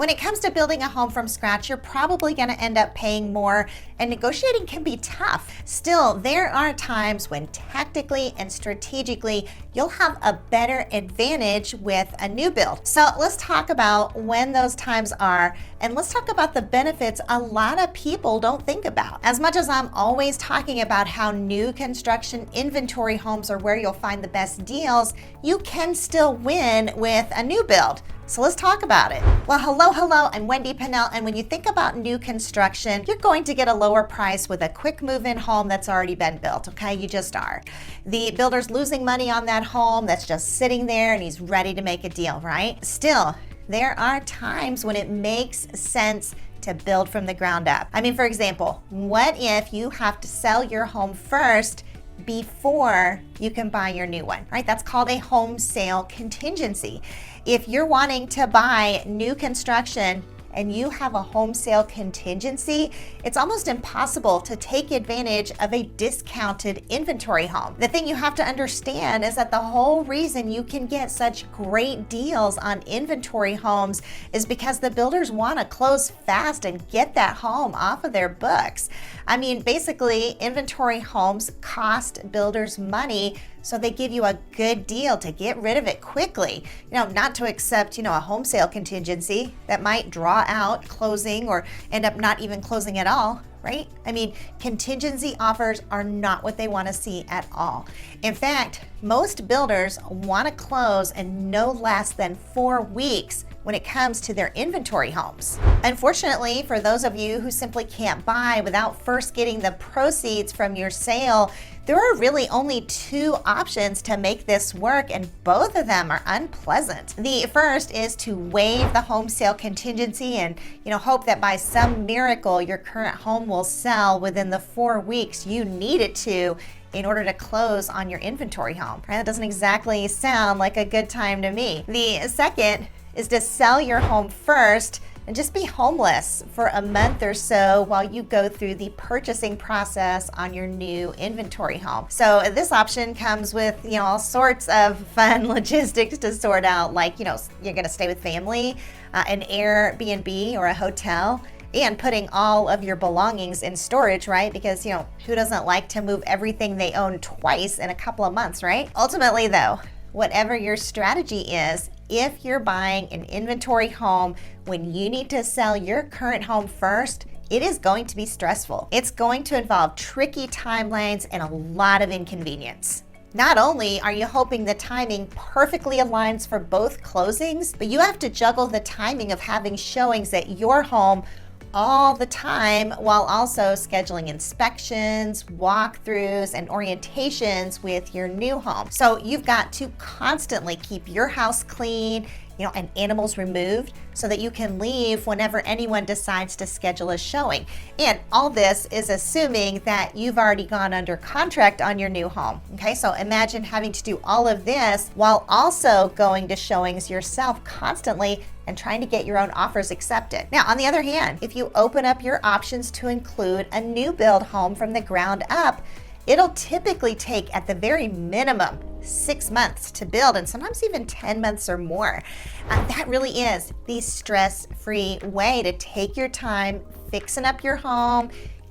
When it comes to building a home from scratch, you're probably going to end up paying more, and negotiating can be tough. Still, there are times when tactically and strategically you'll have a better advantage with a new build. So let's talk about when those times are, and let's talk about the benefits a lot of people don't think about. As much as I'm always talking about how new construction inventory homes are where you'll find the best deals, you can still win with a new build. So let's talk about it. Well, hello, I'm Wendy Pinnell, and when you think about new construction, you're going to get a lower price with a quick move-in home that's already been built, okay? You just are. The builder's losing money on that home that's just sitting there and he's ready to make a deal, right? Still, there are times when it makes sense to build from the ground up. I mean, for example, what if you have to sell your home first before you can buy your new one, right? That's called a home sale contingency. If you're wanting to buy new construction and you have a home sale contingency, it's almost impossible to take advantage of a discounted inventory home. The thing you have to understand is that the whole reason you can get such great deals on inventory homes is because the builders want to close fast and get that home off of their books. I mean, basically, inventory homes cost builders money, so they give you a good deal to get rid of it quickly. Not to accept, a home sale contingency that might draw out closing or end up not even closing at all, right? I mean, contingency offers are not what they want to see at all. In fact, most builders want to close in no less than 4 weeks when it comes to their inventory homes. Unfortunately, for those of you who simply can't buy without first getting the proceeds from your sale, there are really only 2 options to make this work, and both of them are unpleasant. The first is to waive the home sale contingency and hope that by some miracle your current home will sell within the 4 weeks you need it to in order to close on your inventory home. Right? That doesn't exactly sound like a good time to me. The second is to sell your home first and just be homeless for a month or so while you go through the purchasing process on your new inventory home. So this option comes with, all sorts of fun logistics to sort out, like, you're gonna stay with family, an Airbnb or a hotel, and putting all of your belongings in storage, right? Because, who doesn't like to move everything they own twice in a couple of months, right? Ultimately though, whatever your strategy is, if you're buying an inventory home when you need to sell your current home first, it is going to be stressful. It's going to involve tricky timelines and a lot of inconvenience. Not only are you hoping the timing perfectly aligns for both closings, but you have to juggle the timing of having showings at your home all the time while also scheduling inspections, walkthroughs, and orientations with your new home. So you've got to constantly keep your house clean, and animals removed so that you can leave whenever anyone decides to schedule a showing. And all this is assuming that you've already gone under contract on your new home. Okay, so imagine having to do all of this while also going to showings yourself constantly and trying to get your own offers accepted. Now, on the other hand, if you open up your options to include a new build home from the ground up, it'll typically take, at the very minimum, 6 months to build, and sometimes even 10 months or more. That really is the stress-free way to take your time fixing up your home,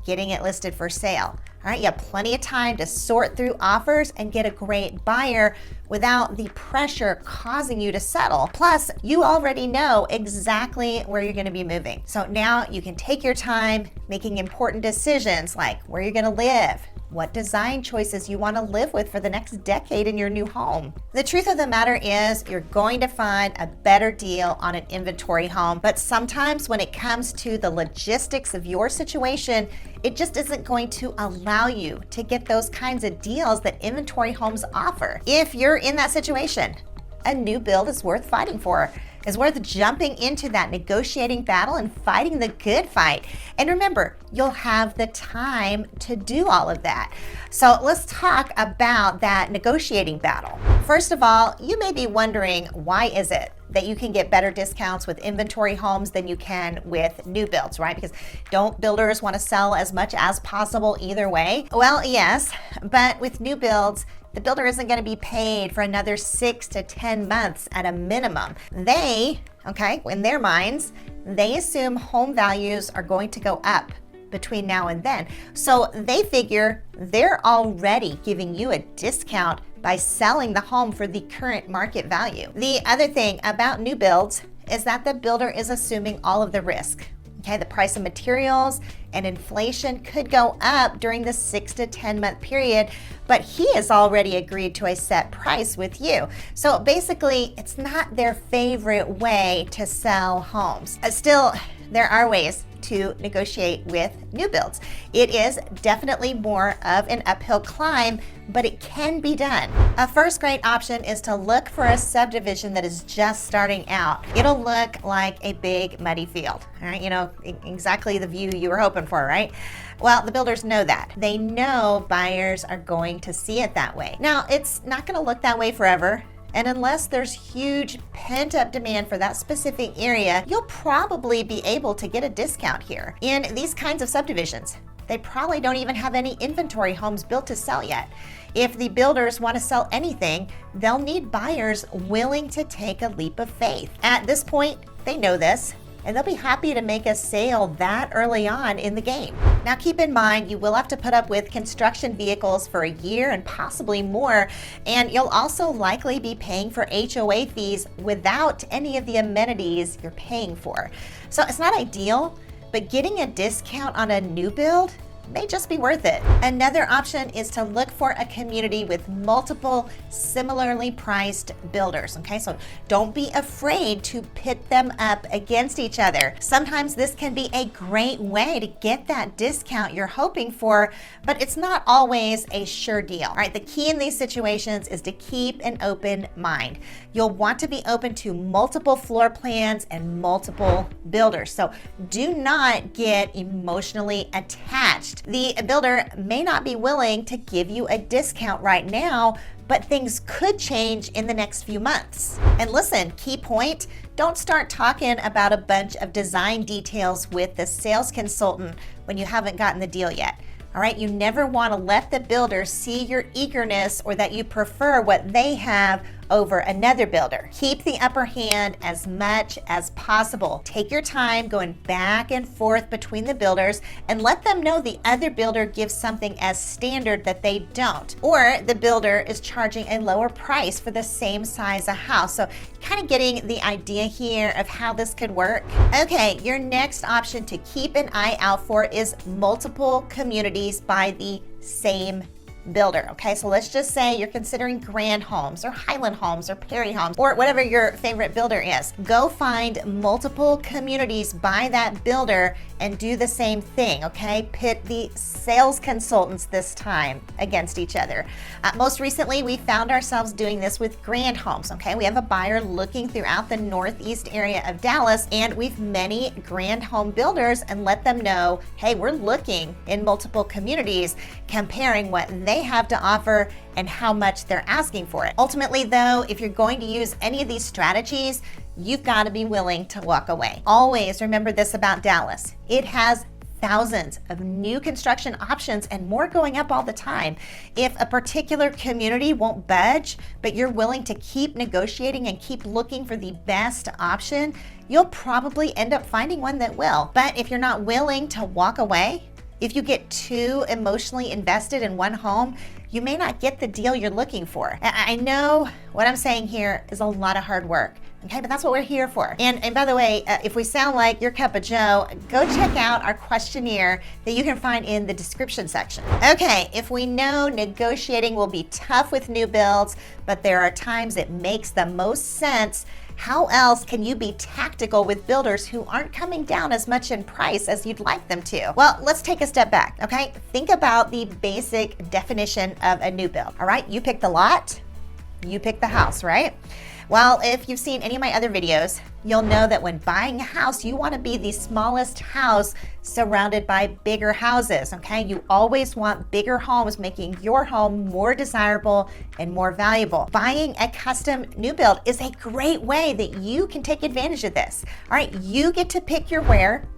getting it listed for sale. All right, you have plenty of time to sort through offers and get a great buyer without the pressure causing you to settle. Plus, you already know exactly where you're gonna be moving. So now you can take your time making important decisions like where you're gonna live, what design choices you want to live with for the next decade in your new home. The truth of the matter is you're going to find a better deal on an inventory home, but sometimes when it comes to the logistics of your situation, it just isn't going to allow you to get those kinds of deals that inventory homes offer. If you're in that situation, a new build is worth fighting for. Is worth jumping into that negotiating battle and fighting the good fight. And remember, you'll have the time to do all of that. So let's talk about that negotiating battle. First of all, you may be wondering, why is it that you can get better discounts with inventory homes than you can with new builds, right? Because don't builders want to sell as much as possible either way? Well, yes, but with new builds, the builder isn't going to be paid for another 6 to 10 months at a minimum. They okay? In their minds, they assume home values are going to go up between now and then. So they figure they're already giving you a discount by selling the home for the current market value. The other thing about new builds is that the builder is assuming all of the risk. Okay, the price of materials and inflation could go up during the 6 to 10 month period, but he has already agreed to a set price with you. So basically, it's not their favorite way to sell homes. Still, there are ways to negotiate with new builds. It is definitely more of an uphill climb, but it can be done. A first great option is to look for a subdivision that is just starting out. It'll look like a big muddy field, all right? You know, exactly the view you were hoping for, right? Well, the builders know that. They know buyers are going to see it that way. Now, it's not gonna look that way forever. And unless there's huge pent-up demand for that specific area, you'll probably be able to get a discount here. In these kinds of subdivisions, they probably don't even have any inventory homes built to sell yet. If the builders want to sell anything, they'll need buyers willing to take a leap of faith. At this point, they know this, and they'll be happy to make a sale that early on in the game. Now keep in mind, you will have to put up with construction vehicles for a year and possibly more, and you'll also likely be paying for HOA fees without any of the amenities you're paying for. So it's not ideal, but getting a discount on a new build may just be worth it. Another option is to look for a community with multiple similarly priced builders, okay? So don't be afraid to pit them up against each other. Sometimes this can be a great way to get that discount you're hoping for, but it's not always a sure deal. All right, the key in these situations is to keep an open mind. You'll want to be open to multiple floor plans and multiple builders. So do not get emotionally attached. The builder may not be willing to give you a discount right now, but things could change in the next few months. And listen, key point, don't start talking about a bunch of design details with the sales consultant when you haven't gotten the deal yet. All right, you never want to let the builder see your eagerness or that you prefer what they have over another builder. Keep the upper hand as much as possible. Take your time going back and forth between the builders and let them know the other builder gives something as standard that they don't, or the builder is charging a lower price for the same size of house. So kind of getting the idea here of how this could work. Okay, your next option to keep an eye out for is multiple communities by the same builder. Okay, so let's just say you're considering Grand Homes or Highland Homes or Perry Homes or whatever your favorite builder is. Go find multiple communities by that builder and do the same thing, okay? Pit the sales consultants this time against each other. Most recently, we found ourselves doing this with Grand Homes, okay? We have a buyer looking throughout the northeast area of Dallas, and we've many Grand Home builders and let them know, hey, we're looking in multiple communities, comparing what they have to offer and how much they're asking for it. Ultimately, though, if you're going to use any of these strategies, you've got to be willing to walk away. Always remember this about Dallas. It has thousands of new construction options and more going up all the time. If a particular community won't budge, but you're willing to keep negotiating and keep looking for the best option, you'll probably end up finding one that will. But if you're not willing to walk away, if you get too emotionally invested in one home, you may not get the deal you're looking for. I know what I'm saying here is a lot of hard work. Okay, but that's what we're here for. And by the way, if we sound like your cup of joe, go check out our questionnaire that you can find in the description section. Okay, if we know negotiating will be tough with new builds, but there are times it makes the most sense, how else can you be tactical with builders who aren't coming down as much in price as you'd like them to? Well, let's take a step back, okay? Think about the basic definition of a new build, all right? You pick the lot, you pick the house, right? Well, if you've seen any of my other videos, you'll know that when buying a house, you want to be the smallest house surrounded by bigger houses, okay? You always want bigger homes, making your home more desirable and more valuable. Buying a custom new build is a great way that you can take advantage of this. All right, you get to pick your where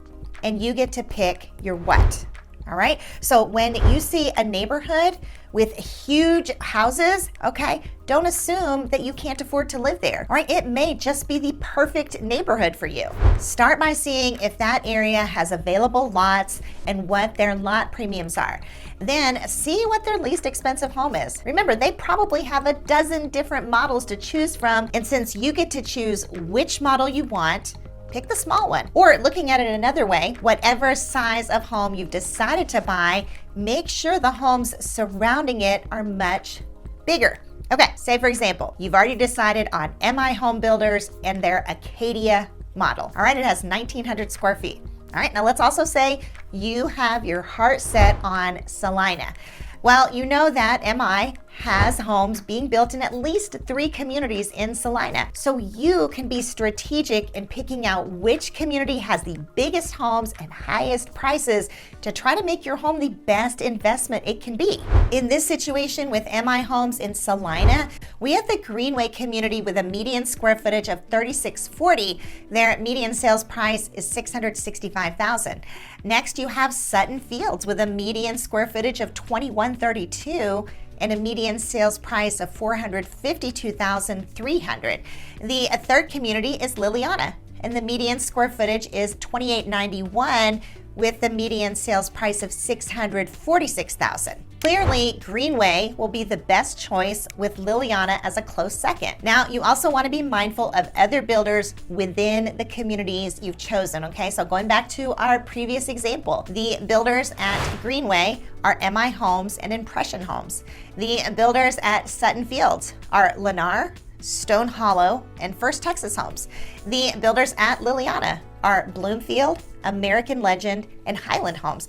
and you get to pick your what. All right. So when you see a neighborhood with huge houses, okay, don't assume that you can't afford to live there. All right. It may just be the perfect neighborhood for you. Start by seeing if that area has available lots and what their lot premiums are. Then see what their least expensive home is. Remember, they probably have a dozen different models to choose from. And since you get to choose which model you want, pick the small one. Or looking at it another way, whatever size of home you've decided to buy, make sure the homes surrounding it are much bigger. Okay, say for example, you've already decided on MI Home Builders and their Acadia model. All right, it has 1,900 square feet. All right, now let's also say you have your heart set on Salina. Well, you know that MI has homes being built in at least 3 communities in Salina. So you can be strategic in picking out which community has the biggest homes and highest prices to try to make your home the best investment it can be. In this situation with MI Homes in Salina, we have the Greenway community with a median square footage of 3,640. Their median sales price is $665,000. Next, you have Sutton Fields with a median square footage of 2,132 and a median sales price of $452,300. The third community is Liliana, and the median square footage is 2,891 with the median sales price of $646,000. Clearly, Greenway will be the best choice with Liliana as a close second. Now, you also want to be mindful of other builders within the communities you've chosen, okay? So going back to our previous example, the builders at Greenway are MI Homes and Impression Homes. The builders at Sutton Fields are Lennar, Stone Hollow, and First Texas Homes. The builders at Liliana are Bloomfield, American Legend, and Highland Homes.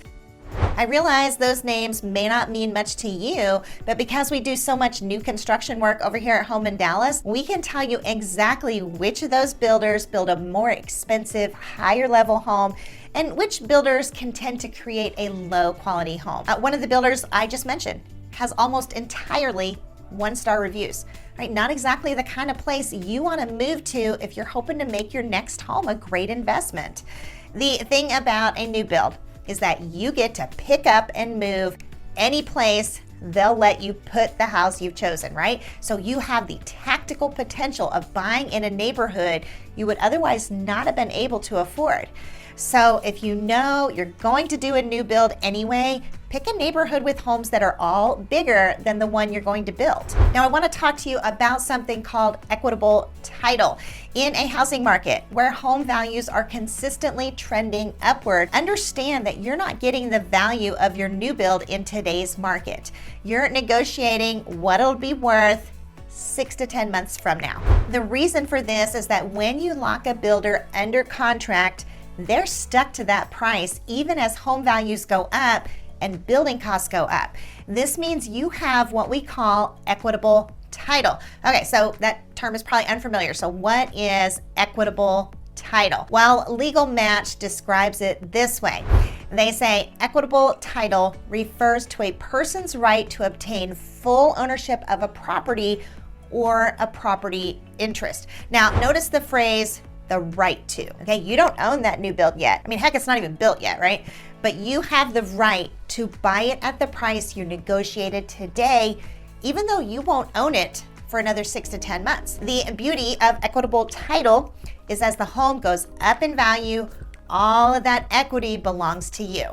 I realize those names may not mean much to you, but because we do so much new construction work over here at home in Dallas, we can tell you exactly which of those builders build a more expensive, higher level home and which builders can tend to create a low quality home. One of the builders I just mentioned has almost entirely 1-star reviews, right? Not exactly the kind of place you want to move to if you're hoping to make your next home a great investment. The thing about a new build is that you get to pick up and move any place they'll let you put the house you've chosen, right? So you have the tactical potential of buying in a neighborhood you would otherwise not have been able to afford. So if you know you're going to do a new build anyway, pick a neighborhood with homes that are all bigger than the one you're going to build. Now I want to talk to you about something called equitable title. In a housing market where home values are consistently trending upward, understand that you're not getting the value of your new build in today's market. You're negotiating what it'll be worth 6 to 10 months from now. The reason for this is that when you lock a builder under contract, they're stuck to that price even as home values go up and building costs go up. This means you have what we call equitable title. Okay, so that term is probably unfamiliar. So what is equitable title? Well, Legal Match describes it this way. They say equitable title refers to a person's right to obtain full ownership of a property or a property interest. Now, notice the phrase the right to, okay? You don't own that new build yet. I mean, heck, it's not even built yet, right? But you have the right to buy it at the price you negotiated today, even though you won't own it for another 6 to 10 months. The beauty of equitable title is as the home goes up in value, all of that equity belongs to you.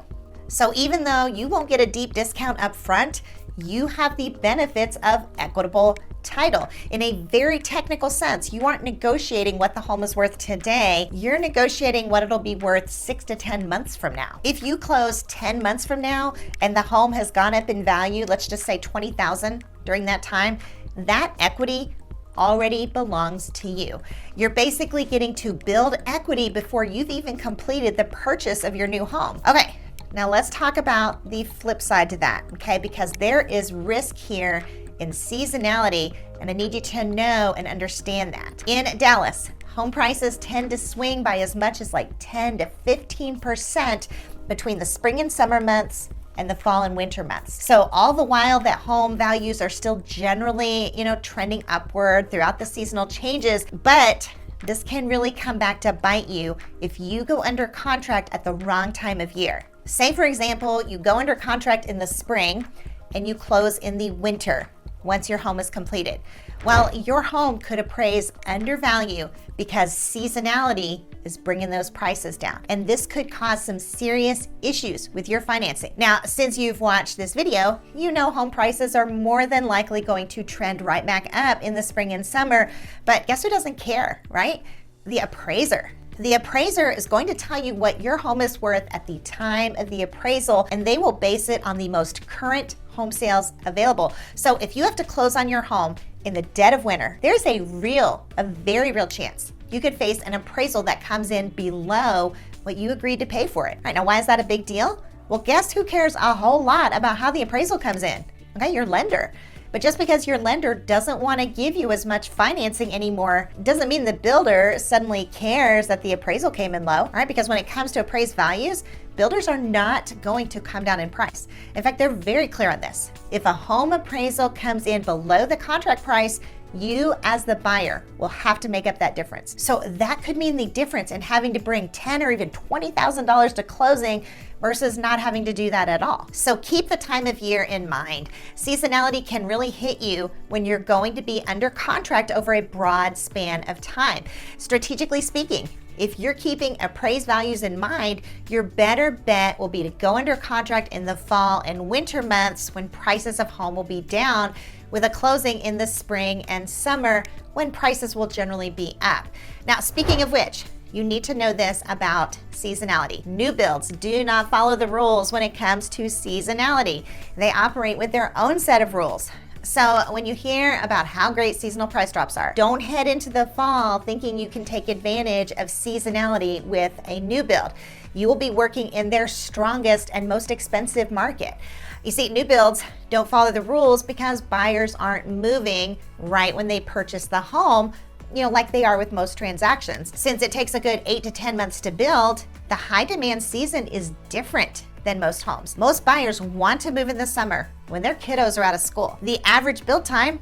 So even though you won't get a deep discount up front, you have the benefits of equitable title. In a very technical sense, you aren't negotiating what the home is worth today, you're negotiating what it'll be worth 6 to 10 months from now. If you close 10 months from now and the home has gone up in value, let's just say $20,000 during that time, that equity already belongs to you. You're basically getting to build equity before you've even completed the purchase of your new home. Okay, now let's talk about the flip side to that, okay? Because there is risk here in seasonality, and I need you to know and understand that. In Dallas, home prices tend to swing by as much as like 10 to 15% between the spring and summer months and the fall and winter months. So all the while that home values are still generally, trending upward throughout the seasonal changes, but this can really come back to bite you if you go under contract at the wrong time of year. Say, for example, you go under contract in the spring and you close in the winter once your home is completed. Well, your home could appraise under value because seasonality is bringing those prices down. And this could cause some serious issues with your financing. Now, since you've watched this video, you know home prices are more than likely going to trend right back up in the spring and summer. But guess who doesn't care, right? The appraiser. The appraiser is going to tell you what your home is worth at the time of the appraisal, and they will base it on the most current home sales available. So if you have to close on your home in the dead of winter, there's a very real chance you could face an appraisal that comes in below what you agreed to pay for it. All right, now why is that a big deal? Well, guess who cares a whole lot about how the appraisal comes in? Okay, your lender. But just because your lender doesn't want to give you as much financing anymore doesn't mean the builder suddenly cares that the appraisal came in low, right? Because when it comes to appraised values, builders are not going to come down in price. In fact, they're very clear on this. If a home appraisal comes in below the contract price, you as the buyer will have to make up that difference. So that could mean the difference in having to bring $10,000 or even $20,000 to closing versus not having to do that at all. So keep the time of year in mind. Seasonality can really hit you when you're going to be under contract over a broad span of time. Strategically speaking, if you're keeping appraised values in mind, your better bet will be to go under contract in the fall and winter months when prices of home will be down, with a closing in the spring and summer when prices will generally be up. Now, speaking of which, you need to know this about seasonality. New builds do not follow the rules when it comes to seasonality. They operate with their own set of rules. So when you hear about how great seasonal price drops are, don't head into the fall thinking you can take advantage of seasonality with a new build. You will be working in their strongest and most expensive market. You see, new builds don't follow the rules because buyers aren't moving right when they purchase the home, like they are with most transactions. Since it takes a good 8 to 10 months to build, the high demand season is different than most homes. Most buyers want to move in the summer when their kiddos are out of school. The average build time,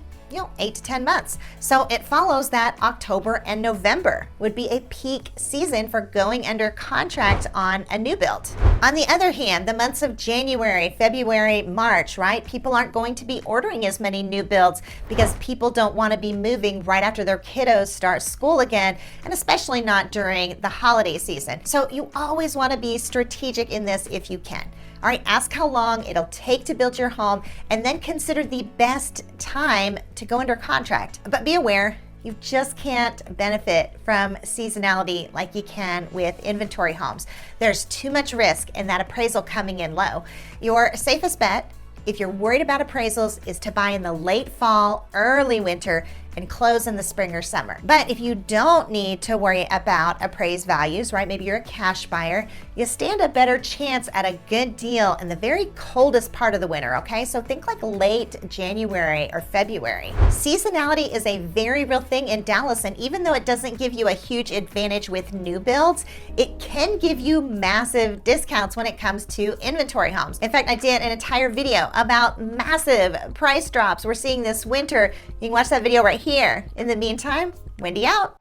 8 to 10 months. So it follows that October and November would be a peak season for going under contract on a new build. On the other hand, the months of January, February, March, right? People aren't going to be ordering as many new builds because people don't want to be moving right after their kiddos start school again, and especially not during the holiday season. So you always want to be strategic in this if you can. All right, ask how long it'll take to build your home and then consider the best time to go under contract. But be aware, you just can't benefit from seasonality like you can with inventory homes. There's too much risk in that appraisal coming in low. Your safest bet, if you're worried about appraisals, is to buy in the late fall, early winter, and close in the spring or summer. But if you don't need to worry about appraised values, right? Maybe you're a cash buyer, you stand a better chance at a good deal in the very coldest part of the winter, okay? So think like late January or February. Seasonality is a very real thing in Dallas, and even though it doesn't give you a huge advantage with new builds, it can give you massive discounts when it comes to inventory homes. In fact, I did an entire video about massive price drops we're seeing this winter. You can watch that video right here. In the meantime, Wendy out.